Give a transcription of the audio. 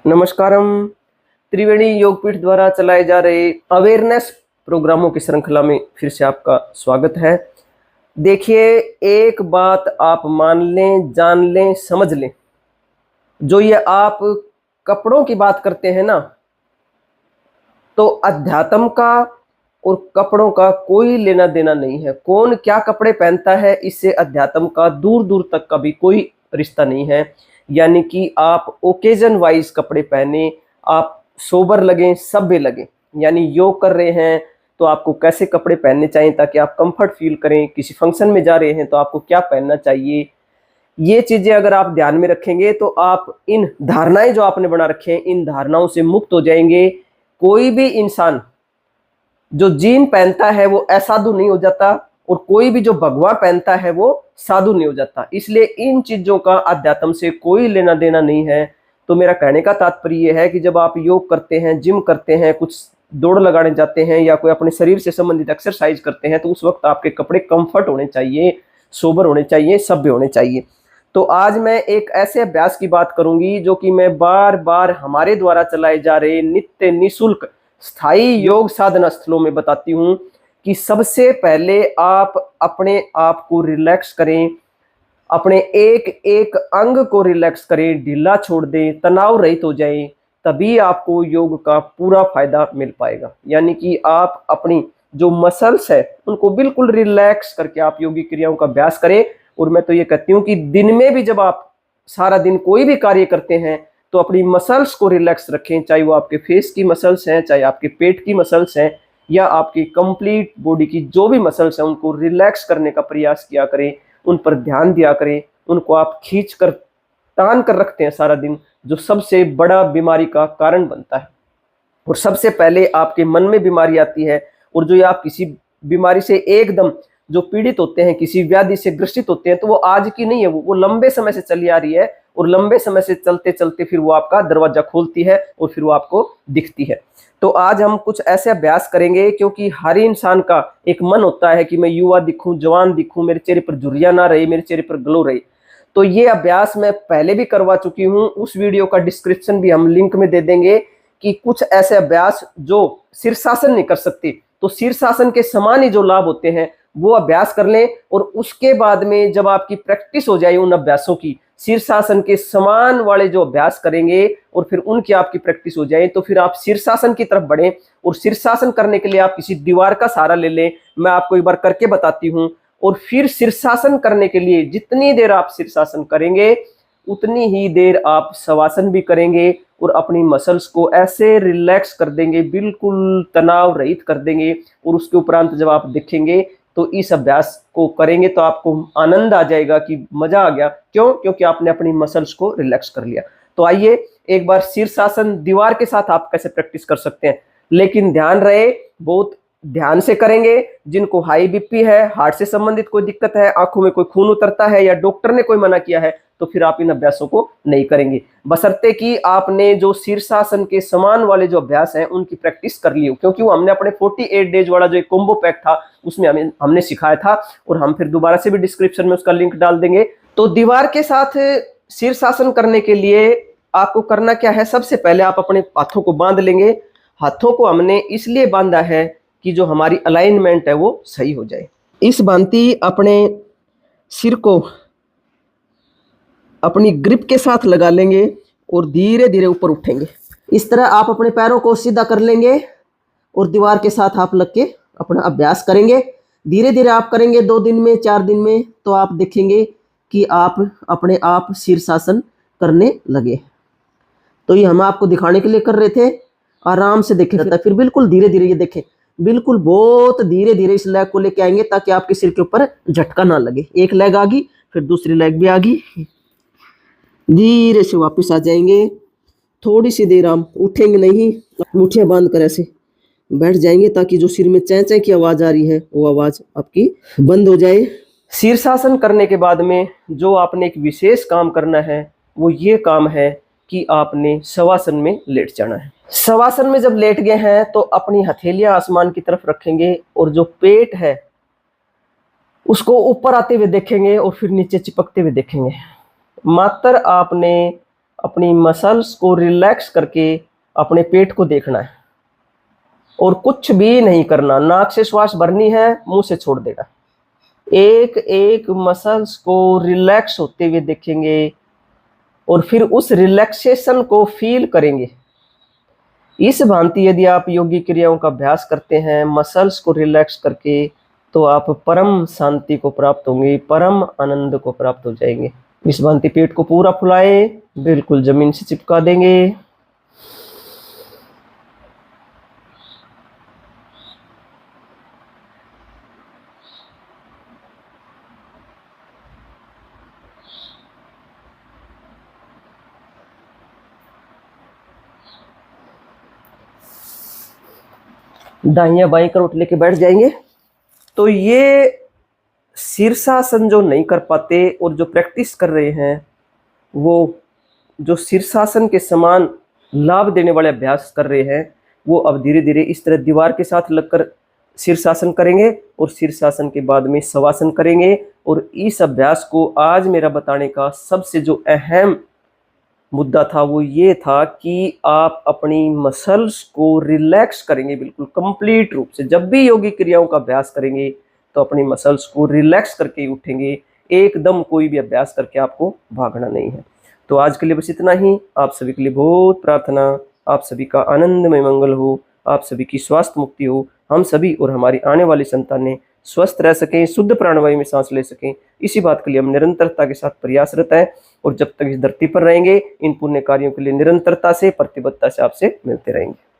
नमस्कारम। त्रिवेणी योगपीठ द्वारा चलाए जा रहे अवेयरनेस प्रोग्रामों की श्रृंखला में फिर से आपका स्वागत है। देखिए, एक बात आप मान लें, जान लें, समझ लें, जो ये आप कपड़ों की बात करते हैं ना, तो अध्यात्म का और कपड़ों का कोई लेना देना नहीं है। कौन क्या कपड़े पहनता है, इससे अध्यात्म का दूर दूर तक का भी कोई रिश्ता नहीं है। यानी कि आप ओकेजन वाइज कपड़े पहने, आप सोबर लगें, सभ्य लगें। यानी योग कर रहे हैं तो आपको कैसे कपड़े पहनने चाहिए ताकि आप कंफर्ट फील करें। किसी फंक्शन में जा रहे हैं तो आपको क्या पहनना चाहिए, ये चीजें अगर आप ध्यान में रखेंगे तो आप इन धारणाएं जो आपने बना रखे हैं, इन धारणाओं से मुक्त हो जाएंगे। कोई भी इंसान जो जीन पहनता है वो असाधु नहीं हो जाता, और कोई भी जो भगवा पहनता है वो साधु नहीं हो जाता। इसलिए इन चीजों का अध्यात्म से कोई लेना देना नहीं है। तो मेरा कहने का तात्पर्य है कि जब आप योग करते हैं, जिम करते हैं, कुछ दौड़ लगाने जाते हैं या कोई अपने शरीर से संबंधित एक्सरसाइज करते हैं, तो उस वक्त आपके कपड़े कंफर्ट होने चाहिए, सोबर होने चाहिए, सभ्य होने चाहिए। तो आज मैं एक ऐसे अभ्यास की बात करूंगी जो कि मैं बार बार हमारे द्वारा चलाए जा रहे नित्य निशुल्क स्थायी योग साधना स्थलों में बताती हूं कि सबसे पहले आप अपने आप को रिलैक्स करें, अपने एक एक अंग को रिलैक्स करें, ढीला छोड़ दें, तनाव रहित हो जाएं, तभी आपको योग का पूरा फायदा मिल पाएगा। यानी कि आप अपनी जो मसल्स है उनको बिल्कुल रिलैक्स करके आप योगी क्रियाओं का अभ्यास करें। और मैं तो ये कहती हूँ कि दिन में भी जब आप सारा दिन कोई भी कार्य करते हैं तो अपनी मसल्स को रिलैक्स रखें, चाहे वो आपके फेस की मसल्स हैं, चाहे आपके पेट की मसल्स हैं, या आपकी कंप्लीट बॉडी की जो भी मसल्स हैं उनको रिलैक्स करने का प्रयास किया करें, उन पर ध्यान दिया करें। उनको आप खींच कर तान कर रखते हैं सारा दिन, जो सबसे बड़ा बीमारी का कारण बनता है। और सबसे पहले आपके मन में बीमारी आती है, और जो आप किसी बीमारी से एकदम जो पीड़ित होते हैं, किसी व्याधि से ग्रसित होते हैं, तो वो आज की नहीं है, वो लंबे समय से चली आ रही है, और लंबे समय से चलते चलते फिर वो आपका दरवाजा खोलती है और फिर वो आपको दिखती है। तो आज हम कुछ ऐसे अभ्यास करेंगे, क्योंकि हर इंसान का एक मन होता है कि मैं युवा दिखूं, जवान दिखूं, मेरे चेहरे पर झुर्रियां ना रहे, मेरे चेहरे पर ग्लो रहे। तो ये अभ्यास मैं पहले भी करवा चुकी हूं, उस वीडियो का डिस्क्रिप्शन भी हम लिंक में दे देंगे कि कुछ ऐसे अभ्यास जो शीर्षासन नहीं कर सकते, तो शीर्षासन के समान ही जो लाभ होते हैं वो अभ्यास कर लें। और उसके बाद में जब आपकी प्रैक्टिस हो जाए उन अभ्यासों की, शीर्षासन के समान वाले जो अभ्यास करेंगे और फिर उनकी आपकी प्रैक्टिस हो जाए, तो फिर आप शीर्षासन की तरफ बढ़ें। और शीर्षासन करने के लिए आप किसी दीवार का सहारा ले लें, मैं आपको एक बार करके बताती हूँ। और फिर शीर्षासन करने के लिए जितनी देर आप शीर्षासन करेंगे उतनी ही देर आप शवासन भी करेंगे, और अपनी मसल्स को ऐसे रिलैक्स कर देंगे, बिल्कुल तनाव रहित कर देंगे। और उसके उपरांत जब आप देखेंगे तो इस अभ्यास को करेंगे तो आपको आनंद आ जाएगा कि मजा आ गया। क्यों? क्योंकि आपने अपनी मसल्स को रिलैक्स कर लिया। तो आइए एक बार शीर्षासन दीवार के साथ आप कैसे प्रैक्टिस कर सकते हैं, लेकिन ध्यान रहे बहुत ध्यान से करेंगे। जिनको हाई बीपी है, हार्ट से संबंधित कोई दिक्कत है, आंखों में कोई खून उतरता है, या डॉक्टर ने कोई मना किया है, तो फिर आप इन अभ्यासों को नहीं करेंगे, बशर्ते कि आपने जो शीर्षासन के समान वाले जो अभ्यास हैं उनकी प्रैक्टिस कर ली हो। क्योंकि वो हमने अपने 48 डेज वाला जो एक कॉम्बो पैक था उसमें हमने सिखाया था, और हम फिर दोबारा से भी डिस्क्रिप्शन में उसका लिंक डाल देंगे। तो दीवार के साथ शीर्षासन करने के लिए आपको करना क्या है, सबसे पहले आप अपने हाथों को बांध लेंगे। हाथों को हमने इसलिए बांधा है कि जो हमारी अलाइनमेंट है वो सही हो जाए। इस भांति अपने सिर को अपनी ग्रिप के साथ लगा लेंगे और धीरे धीरे ऊपर उठेंगे। इस तरह आप अपने पैरों को सीधा कर लेंगे और दीवार के साथ आप लग के अपना अभ्यास करेंगे। धीरे धीरे आप करेंगे, 2 दिन में, 4 दिन में, तो आप देखेंगे कि आप अपने आप शीर्षासन करने लगे। तो ये हम आपको दिखाने के लिए कर रहे थे, आराम से देखें, फिर बिल्कुल धीरे धीरे, ये देखें बिल्कुल बहुत धीरे धीरे इस लेग को लेके आएंगे ताकि आपके सिर के ऊपर झटका ना लगे। एक लेग आ गई, फिर दूसरी लेग भी आ गई, धीरे से वापस आ जाएंगे। थोड़ी सी देर हम उठेंगे नहीं, मुठियां बांध कर ऐसे बैठ जाएंगे ताकि जो सिर में चैं चैं की आवाज आ रही है वो आवाज आपकी बंद हो जाए। शीर्षासन करने के बाद में जो आपने एक विशेष काम करना है वो ये काम है कि आपने शवासन में लेट जाना है। शवासन में जब लेट गए हैं तो अपनी हथेलियां आसमान की तरफ रखेंगे, और जो पेट है उसको ऊपर आते हुए देखेंगे और फिर नीचे चिपकते हुए देखेंगे। मात्र आपने अपनी मसल्स को रिलैक्स करके अपने पेट को देखना है और कुछ भी नहीं करना। नाक से श्वास भरनी है, मुंह से छोड़ देना। एक एक मसल्स को रिलैक्स होते हुए देखेंगे और फिर उस रिलैक्सेशन को फील करेंगे। इस भांति यदि आप योगी क्रियाओं का अभ्यास करते हैं मसल्स को रिलैक्स करके, तो आप परम शांति को प्राप्त होंगे, परम आनंद को प्राप्त हो जाएंगे। इस भांति पेट को पूरा फुलाए, बिल्कुल जमीन से चिपका देंगे। दाहिया बाई करवट लेके बैठ जाएंगे। तो ये शीर्षासन जो नहीं कर पाते और जो प्रैक्टिस कर रहे हैं, वो जो शीर्षासन के समान लाभ देने वाले अभ्यास कर रहे हैं, वो अब धीरे धीरे इस तरह दीवार के साथ लगकर शीर्षासन करेंगे और शीर्षासन के बाद में शवासन करेंगे। और इस अभ्यास को आज मेरा बताने का सबसे जो अहम मुद्दा था वो ये था कि आप अपनी मसल्स को रिलैक्स करेंगे बिल्कुल कंप्लीट रूप से। जब भी योगी क्रियाओं का अभ्यास करेंगे तो अपनी मसल्स को रिलैक्स करके ही उठेंगे, एकदम कोई भी अभ्यास करके आपको भागना नहीं है। तो आज के लिए बस इतना ही। आप सभी के लिए बहुत प्रार्थना, आप सभी का आनंदमय मंगल हो, आप सभी की स्वास्थ्य मुक्ति हो, हम सभी और हमारी आने वाली संतानें स्वस्थ रह सकें, शुद्ध प्राणवायु में सांस ले सकें, इसी बात के लिए हम निरंतरता के साथ प्रयासरत हैं। और जब तक इस धरती पर रहेंगे इन पुण्य कार्यों के लिए निरंतरता से, प्रतिबद्धता से आपसे मिलते रहेंगे।